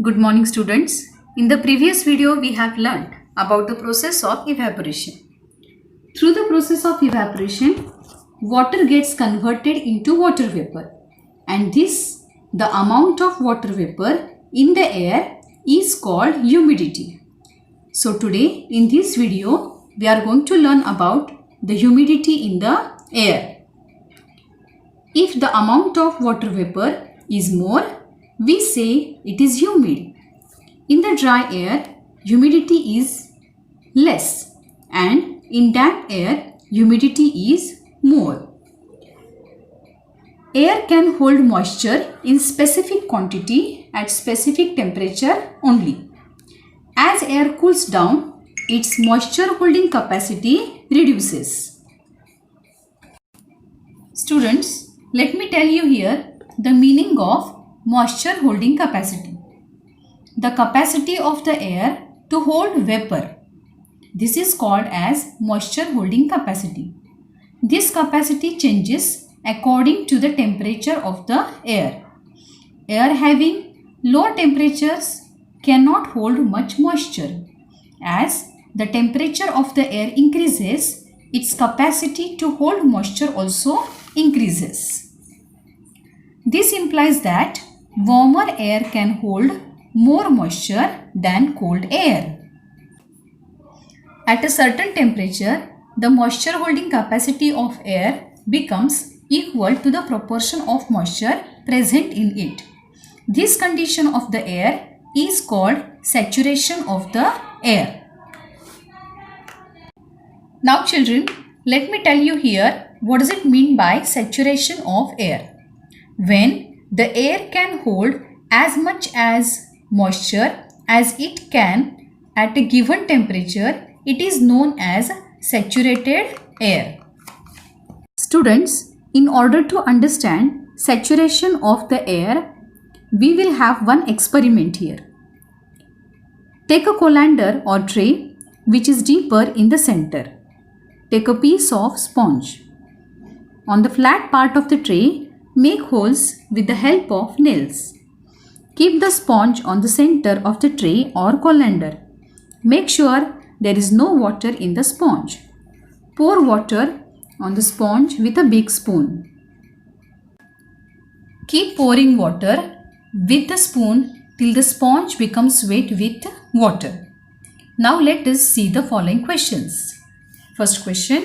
Good morning students. In the previous video we have learnt about the process of evaporation. Through the process of evaporation, water gets converted into water vapor, and the amount of water vapor in the air is called humidity. So today in this video we are going to learn about the humidity in the air. If the amount of water vapor is more, we say it is humid. In the dry air, humidity is less, and in damp air, humidity is more. Air can hold moisture in specific quantity at specific temperature only. As air cools down, its moisture holding capacity reduces. Students, let me tell you here the meaning of moisture holding capacity. The capacity of the air to hold vapor. This is called as moisture holding capacity. This capacity changes according to the temperature of the air. Air having low temperatures cannot hold much moisture. As the temperature of the air increases, its capacity to hold moisture also increases. This implies that warmer air can hold more moisture than cold air. At a certain temperature, the moisture holding capacity of air becomes equal to the proportion of moisture present in it. This condition of the air is called saturation of the air. Now children, let me tell you here what does it mean by saturation of air. When the air can hold as much as moisture as it can at a given temperature, it is known as saturated air. Students, in order to understand saturation of the air, we will have one experiment here. Take a colander or tray which is deeper in the center. Take a piece of sponge. On the flat part of the tray, make holes with the help of nails. Keep the sponge on the center of the tray or colander. Make sure there is no water in the sponge. Pour water on the sponge with a big spoon. Keep pouring water with the spoon till the sponge becomes wet with water. Now let us see the following questions. First question.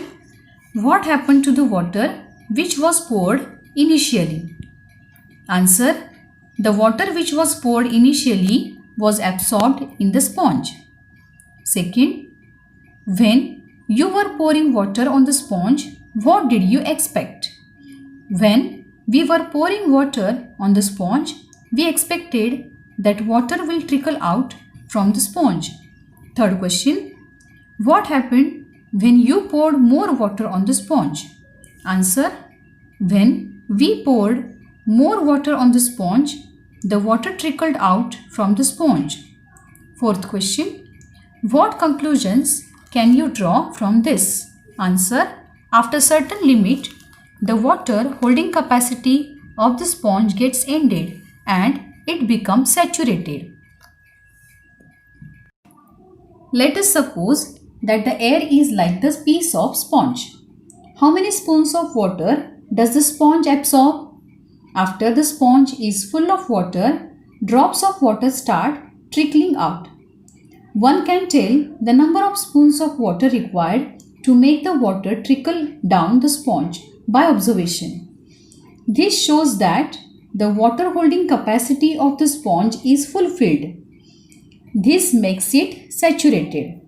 What happened to the water which was poured initially? Answer. The water which was poured initially was absorbed in the sponge. Second, when you were pouring water on the sponge, what did you expect? When we were pouring water on the sponge, we expected that water will trickle out from the sponge. Third question, what happened when you poured more water on the sponge? Answer, when we poured more water on the sponge, the water trickled out from the sponge. Fourth question, what conclusions can you draw from this? Answer, after certain limit, the water holding capacity of the sponge gets ended and it becomes saturated. Let us suppose that the air is like this piece of sponge. How many spoons of water does the sponge absorb? After the sponge is full of water, drops of water start trickling out. One can tell the number of spoons of water required to make the water trickle down the sponge by observation. This shows that the water holding capacity of the sponge is fulfilled. This makes it saturated.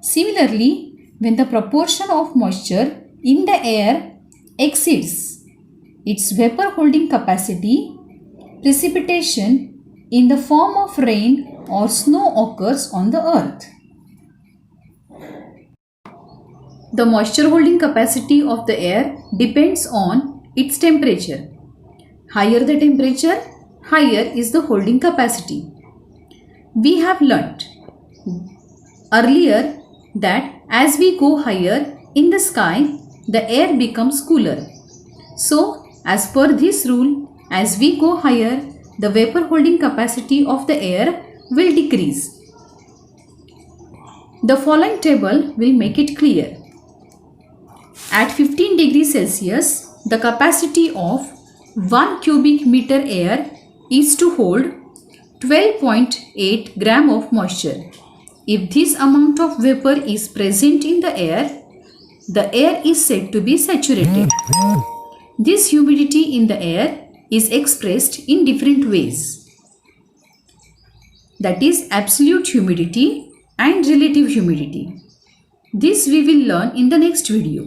Similarly, when the proportion of moisture in the air exceeds its vapor holding capacity, precipitation in the form of rain or snow occurs on the earth. The moisture holding capacity of the air depends on its temperature. Higher the temperature, higher is the holding capacity. We have learnt earlier that as we go higher in the sky, the air becomes cooler. So, as per this rule, as we go higher, the vapor holding capacity of the air will decrease. The following table will make it clear. At 15 degrees Celsius, the capacity of 1 cubic meter air is to hold 12.8 gram of moisture. If this amount of vapor is present in the air is said to be saturated. This humidity in the air is expressed in different ways. That is absolute humidity and relative humidity. This we will learn in the next video.